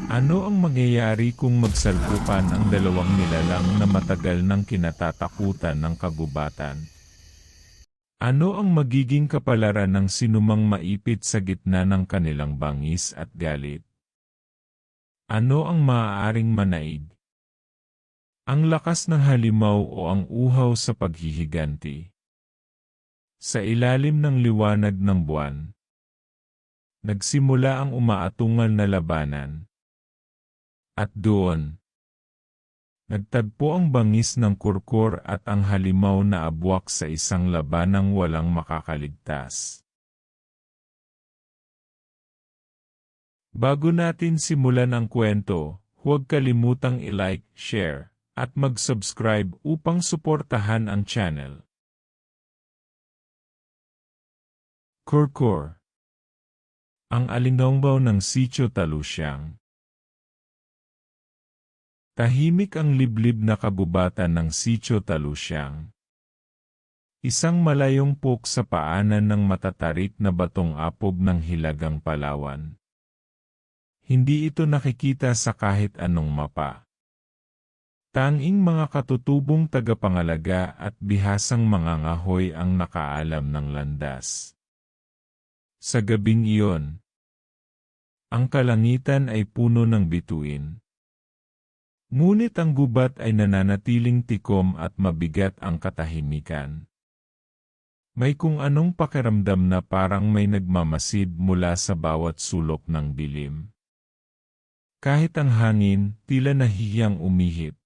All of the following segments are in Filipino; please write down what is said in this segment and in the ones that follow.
Ano ang mangyayari kung magsalpukan ang dalawang nilalang na matagal nang kinatatakutan ng kagubatan? Ano ang magiging kapalaran ng sinumang maipit sa gitna ng kanilang bangis at galit? Ano ang maaaring manaig? Ang lakas ng halimaw o ang uhaw sa paghihiganti? Sa ilalim ng liwanag ng buwan, nagsimula ang umaatungal na labanan. At doon, nagtagpo ang bangis ng kurkur at ang halimaw na abwak sa isang labanang walang makakaligtas. Bago natin simulan ang kwento, huwag kalimutang i-like, share, at mag-subscribe upang suportahan ang channel. Kurkur, ang alinggaw ng Sitio Talusyang. Tahimik ang liblib na kabubatan ng Sitio Talusyang. Isang malayong pok sa paanan ng matatarik na batong apog ng Hilagang Palawan. Hindi ito nakikita sa kahit anong mapa. Tanging mga katutubong tagapangalaga at bihasang mga ngahoy ang nakaalam ng landas. Sa gabing iyon, ang kalangitan ay puno ng bituin. Ngunit ang gubat ay nananatiling tikom at mabigat ang katahimikan. May kung anong pakiramdam na parang may nagmamasid mula sa bawat sulok ng dilim. Kahit ang hangin, tila nahihiyang umihip.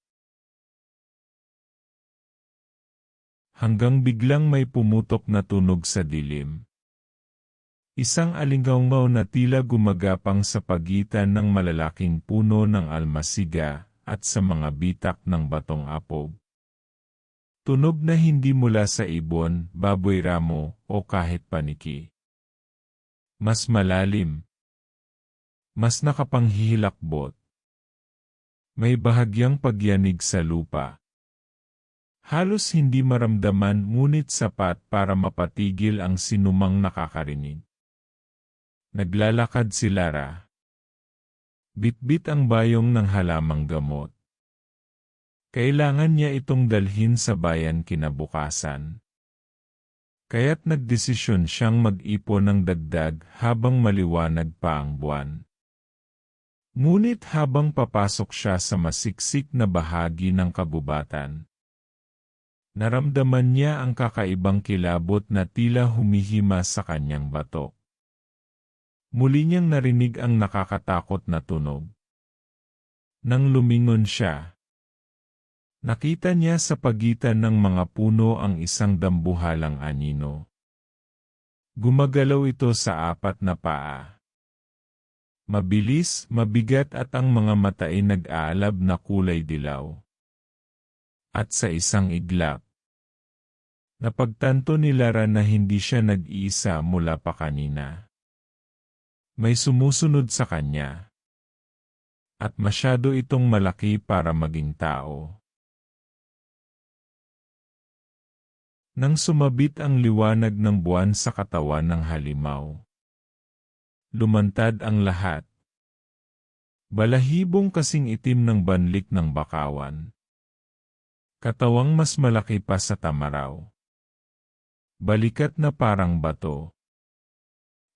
Hanggang biglang may pumutok na tunog sa dilim. Isang alinggaw na tila gumagapang sa pagitan ng malalaking puno ng almasiga at sa mga bitak ng batong apog. Tunog na hindi mula sa ibon, baboy ramo, o kahit paniki. Mas malalim. Mas nakapanghihilakbot. May bahagyang pagyanig sa lupa. Halos hindi maramdaman ngunit sapat para mapatigil ang sinumang nakakarinig. Naglalakad si Lara. Bitbit ang bayong ng halamang gamot. Kailangan niya itong dalhin sa bayan kinabukasan. Kaya't nagdesisyon siyang mag-ipon ng dagdag habang maliwanag pa ang buwan. Ngunit habang papasok siya sa masiksik na bahagi ng kabubatan, naramdaman niya ang kakaibang kilabot na tila humihima sa kanyang batok. Muli niyang narinig ang nakakatakot na tunog. Nang lumingon siya, nakita niya sa pagitan ng mga puno ang isang dambuhalang anino. Gumagalaw ito sa apat na paa. Mabilis, mabigat at ang mga mata ay nag-aalab na kulay dilaw. At sa isang iglap, napagtanto ni Lara na hindi siya nag-iisa mula pa kanina. May sumusunod sa kanya. At masyado itong malaki para maging tao. Nang sumabit ang liwanag ng buwan sa katawan ng halimaw, lumantad ang lahat. Balahibong kasing itim ng banlik ng bakawan. Katawang mas malaki pa sa tamaraw. Balikat na parang bato.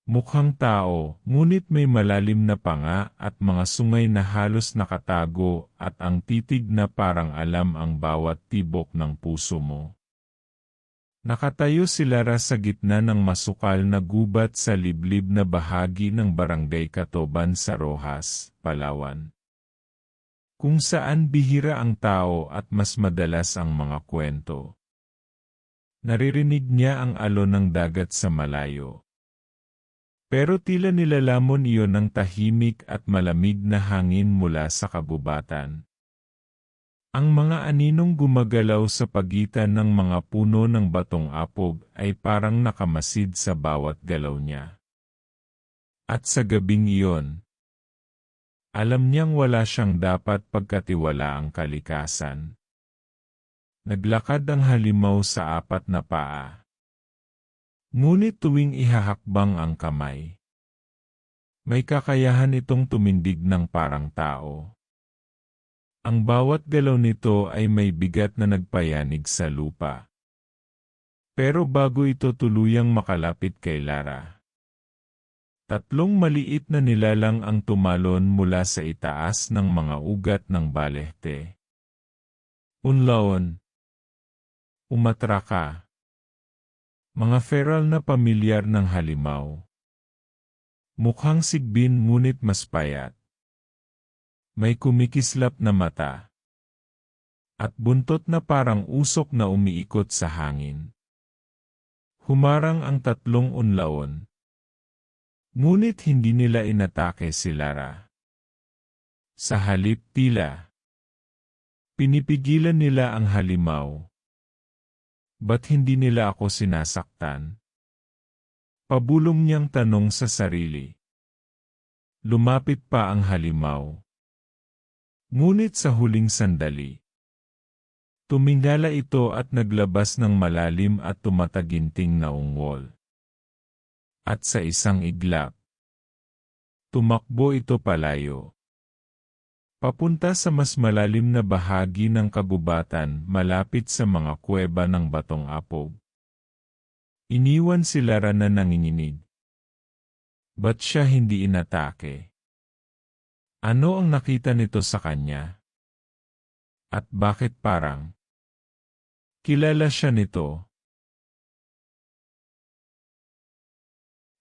Mukhang tao, ngunit may malalim na panga at mga sungay na halos nakatago at ang titig na parang alam ang bawat tibok ng puso mo. Nakatayo si Lara sa gitna ng masukal na gubat sa liblib na bahagi ng Barangay Katoban sa Roxas, Palawan. Kung saan bihira ang tao at mas madalas ang mga kwento. Naririnig niya ang alon ng dagat sa malayo. Pero tila nilalamon iyon ng tahimik at malamig na hangin mula sa kabubatan. Ang mga aninong gumagalaw sa pagitan ng mga puno ng batong apog ay parang nakamasid sa bawat galaw niya. At sa gabing iyon, alam niyang wala siyang dapat pagkatiwalaang kalikasan. Naglakad ang halimaw sa apat na paa. Ngunit tuwing ihahakbang ang kamay, May kakayahan itong tumindig ng parang tao. Ang bawat galaw nito ay may bigat na nagpayanig sa lupa. Pero bago ito tuluyang makalapit kay Lara, tatlong maliit na nilalang ang tumalon mula sa itaas ng mga ugat ng balehte. Unlaon. Umatra ka. Mga feral na pamilyar ng halimaw. Mukhang sigbin ngunit mas payat. May kumikislap na mata. At buntot na parang usok na umiikot sa hangin. Humarang ang tatlong unlaon. Ngunit hindi nila inatake si Lara. Sa halip tila, pinipigilan nila ang halimaw. Ba't hindi nila ako sinasaktan? Pabulong niyang tanong sa sarili. Lumapit pa ang halimaw. Ngunit sa huling sandali, tumingala ito at naglabas ng malalim at tumataginting na ungol. At sa isang iglap, tumakbo ito palayo. Papunta sa mas malalim na bahagi ng kagubatan malapit sa mga kuweba ng Batong Apog. Iniwan si Lara na nanginginig. Ba't siya hindi inatake? Ano ang nakita nito sa kanya? At bakit parang kilala siya nito?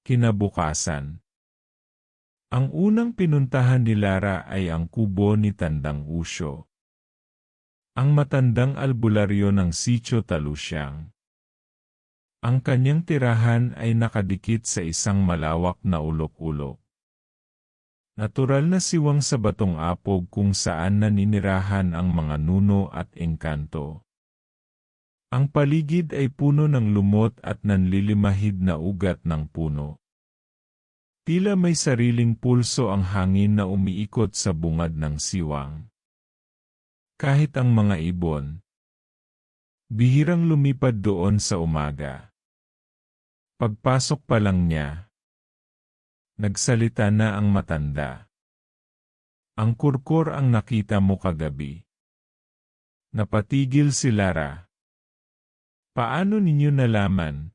Kinabukasan. Ang unang pinuntahan ni Lara ay ang kubo ni Tandang Usyo. Ang matandang albularyo ng Sitio Talusyang. Ang kanyang tirahan ay nakadikit sa isang malawak na ulok-ulok. Natural na siwang sa Batong Apog kung saan naninirahan ang mga nuno at engkanto. Ang paligid ay puno ng lumot at nanlilimahid na ugat ng puno. Tila may sariling pulso ang hangin na umiikot sa bungad ng siwang. Kahit ang mga ibon, bihirang lumipad doon sa umaga. Pagpasok pa lang niya, nagsalita na ang matanda. Ang kurkur ang nakita mo kagabi. Napatigil si Lara. Paano ninyo nalaman?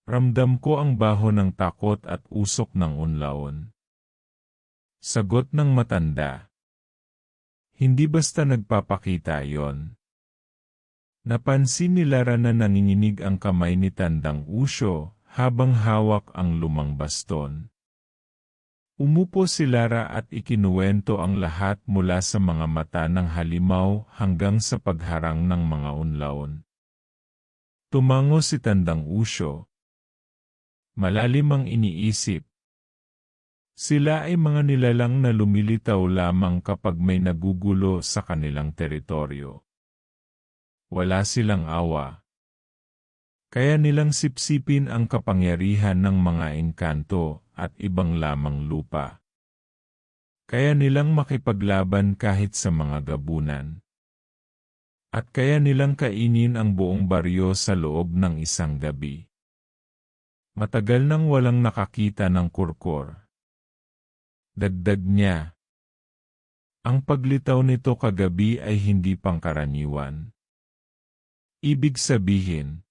Ramdam ko ang baho ng takot at usok ng unlaon. Sagot ng matanda. Hindi basta nagpapakita yon. Napansin ni Lara na nanginginig ang kamay ni Tandang Usyo habang hawak ang lumang baston. Umupo si Lara at ikinuwento ang lahat mula sa mga mata ng halimaw hanggang sa pagharang ng mga unlaon. Tumango si Tandang Usyo. Malalim ang iniisip. Sila ay mga nilalang na lumilitaw lamang kapag may nagugulo sa kanilang teritoryo. Wala silang awa. Kaya nilang sipsipin ang kapangyarihan ng mga engkanto at ibang lamang lupa. Kaya nilang makipaglaban kahit sa mga gabunan. At kaya nilang kainin ang buong baryo sa loob ng isang gabi. Matagal nang walang nakakita ng kurkur. Dagdag niya. Ang paglitaw nito kagabi ay hindi pangkaraniwan. Ibig sabihin,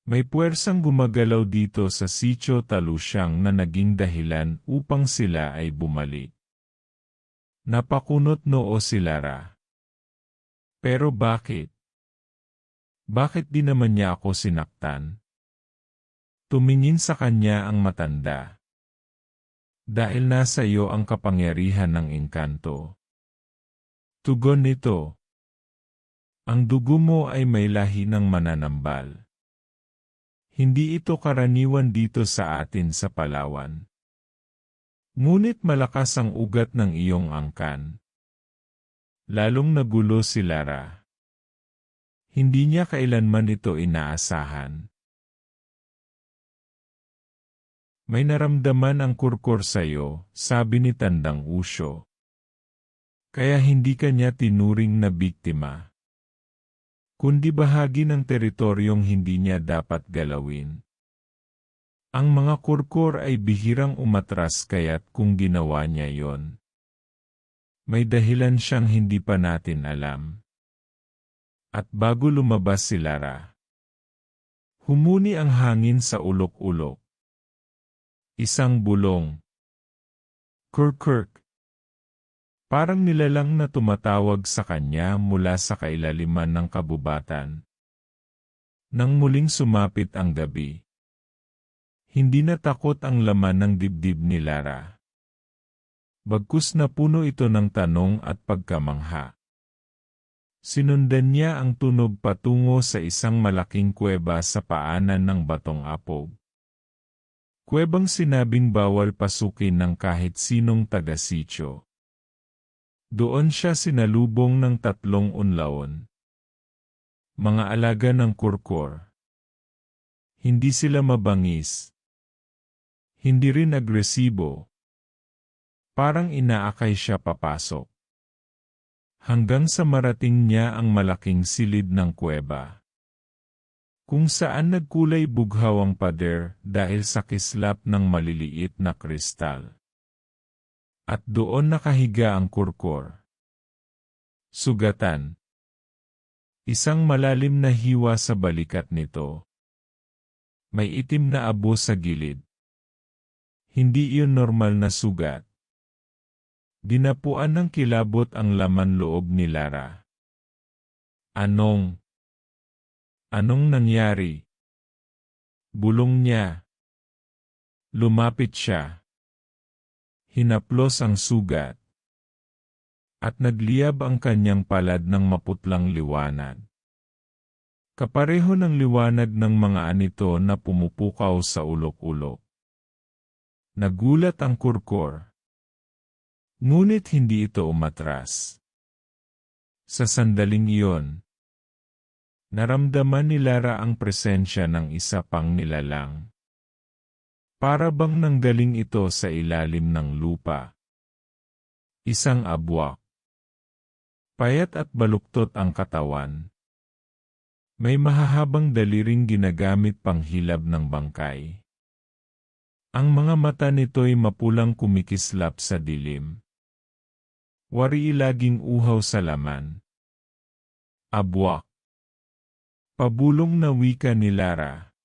may puwersang gumagalaw dito sa Sitio Talusyang na naging dahilan upang sila ay bumalik. Napakunot noo si Lara. Pero bakit? Bakit di naman niya ako sinaktan? Tumingin sa kanya ang matanda. Dahil nasa iyo ang kapangyarihan ng engkanto. Tugon nito. Ang dugo mo ay may lahi ng mananambal. Hindi ito karaniwan dito sa atin sa Palawan. Ngunit malakas ang ugat ng iyong angkan. Lalong nagulo si Lara. Hindi niya kailanman ito inaasahan. May naramdaman ang kurkur sa'yo, sabi ni Tandang Usyo. Kaya hindi ka niya tinuring na biktima. Kundi bahagi ng teritoryong hindi niya dapat galawin. Ang mga kurkur ay bihirang umatras kaya't kung ginawa niya yon, may dahilan siyang hindi pa natin alam. At bago lumabas si Lara, humuni ang hangin sa ulok-ulok. Isang bulong. Kurkurk. Parang nilalang na tumatawag sa kanya mula sa kailaliman ng kabubatan. Nang muling sumapit ang gabi, hindi na takot ang laman ng dibdib ni Lara. Bagkus na puno ito ng tanong at pagkamangha. Sinundan niya ang tunog patungo sa isang malaking kuweba sa paanan ng Batong Apog. Kuwebang sinabing bawal pasukin ng kahit sinong taga-sityo. Doon siya sinalubong ng 3 unlaon. Mga alaga ng kurkur. Hindi sila mabangis. Hindi rin agresibo. Parang inaakay siya papasok. Hanggang sa marating niya ang malaking silid ng kuweba, kung saan nagkulay bughaw ang pader dahil sa kislap ng maliliit na kristal. At doon nakahiga ang kurkur. Sugatan. Isang malalim na hiwa sa balikat nito. May itim na abo sa gilid. Hindi iyon normal na sugat. Dinapuan ng kilabot ang laman loob ni Lara. Anong nangyari? Bulong niya. Lumapit siya. Hinaplos ang sugat. At nagliyab ang kanyang palad ng maputlang liwanag. Kapareho ng liwanag ng mga anito na pumupukaw sa ulok-ulok. Nagulat ang kurkur. Ngunit hindi ito umatras. Sa sandaling iyon, naramdaman ni Lara ang presensya ng isa pang nilalang. Para bang nanggaling ito sa ilalim ng lupa. Isang abwak. Payat at baluktot ang katawan. May mahahabang daliring ginagamit panghilab ng bangkay. Ang mga mata nito'y mapulang kumikislap sa dilim. Wari laging uhaw sa laman. Abwak. Pabulong na wika ni Lara.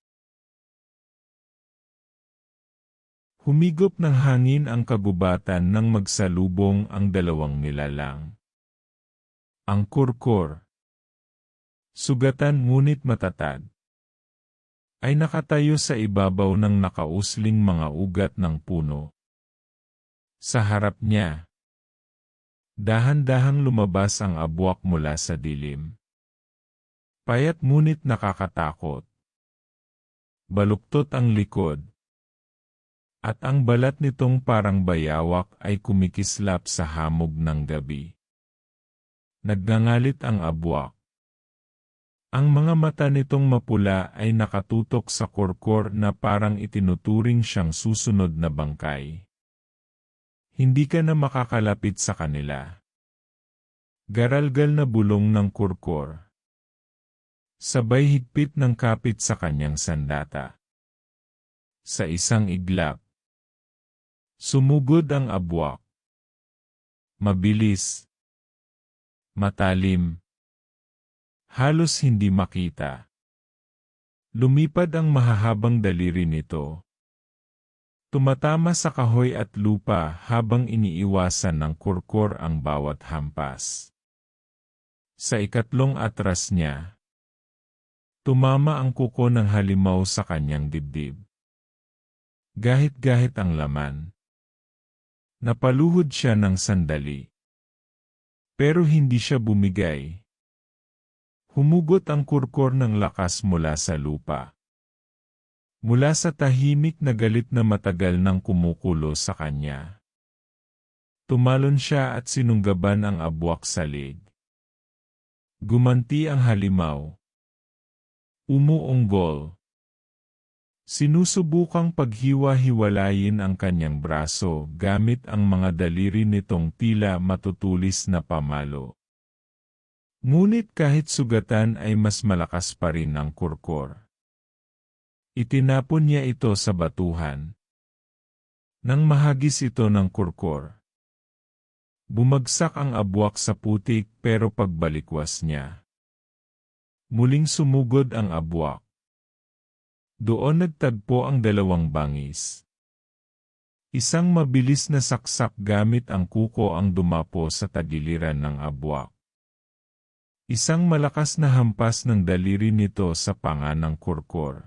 Humigop ng hangin ang kagubatan nang magsalubong ang dalawang nilalang. Ang kurkur. Sugatan ngunit matatag. Ay nakatayo sa ibabaw ng nakausling mga ugat ng puno. Sa harap niya, dahan-dahang lumabas ang abwak mula sa dilim. Payat ngunit nakakatakot. Baluktot ang likod. At ang balat nitong parang bayawak ay kumikislap sa hamog ng gabi. Nagngangalit ang abwak. Ang mga mata nitong mapula ay nakatutok sa kurkur na parang itinuturing siyang susunod na bangkay. Hindi ka na makakalapit sa kanila. Garalgal na bulong ng kurkur. Sabay higpit ng kapit sa kanyang sandata. Sa isang iglap, sumugod ang abwak. Mabilis. Matalim. Halos hindi makita. Lumipad ang mahahabang daliri nito. Tumatama sa kahoy at lupa habang iniiwasan ng kurkur ang bawat hampas. Sa ikatlong atras niya, tumama ang kuko ng halimaw sa kanyang dibdib. Gahit-gahit ang laman. Napaluhod siya ng sandali. Pero hindi siya bumigay. Humugot ang kurkur ng lakas mula sa lupa. Mula sa tahimik na galit na matagal nang kumukulo sa kanya. Tumalon siya at sinunggaban ang abwak sa lig. Gumanti ang halimaw. Umuunggol. Sinusubukang paghiwa-hiwalayin ang kanyang braso gamit ang mga daliri nitong tila matutulis na pamalo. Ngunit kahit sugatan ay mas malakas pa rin ang kurkur. Itinapon niya ito sa batuhan. Nang mahagis ito ng kurkur, bumagsak ang abwak sa putik pero pagbalikwas niya, muling sumugod ang abwak. Doon nagtagpo ang dalawang bangis. Isang mabilis na saksak gamit ang kuko ang dumapo sa tagiliran ng abwak. Isang malakas na hampas ng daliri nito sa panga ng kurkur.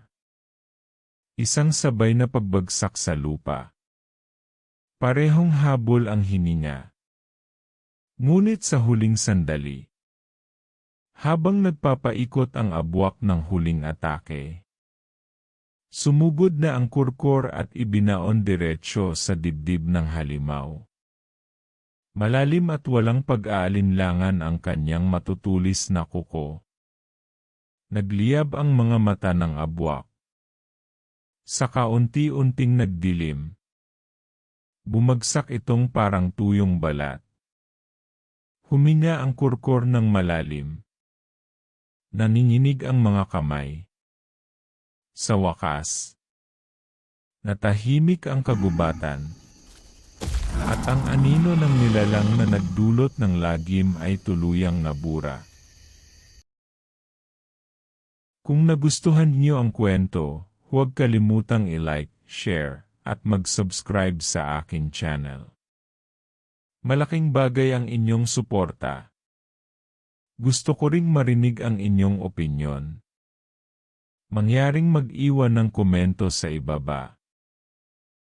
Isang sabay na pagbagsak sa lupa. Parehong habol ang hininga. Ngunit sa huling sandali, habang nagpapaikot ang abwak ng huling atake, sumugod na ang kurkur at ibinaon diretsyo sa dibdib ng halimaw. Malalim at walang pag-aalinlangan ang kanyang matutulis na kuko. Nagliyab ang mga mata ng abwak. Sa kaunti-unting nagdilim, bumagsak itong parang tuyong balat. Huminga ang kurkur ng malalim. Nanginginig ang mga kamay. Sa wakas, natahimik ang kagubatan, at ang anino ng nilalang na nagdulot ng lagim ay tuluyang nabura. Kung nagustuhan niyo ang kwento, huwag kalimutang i-like, share, at mag-subscribe sa aking channel. Malaking bagay ang inyong suporta. Gusto ko ring marinig ang inyong opinyon. Mangyaring mag-iwan ng komento sa ibaba.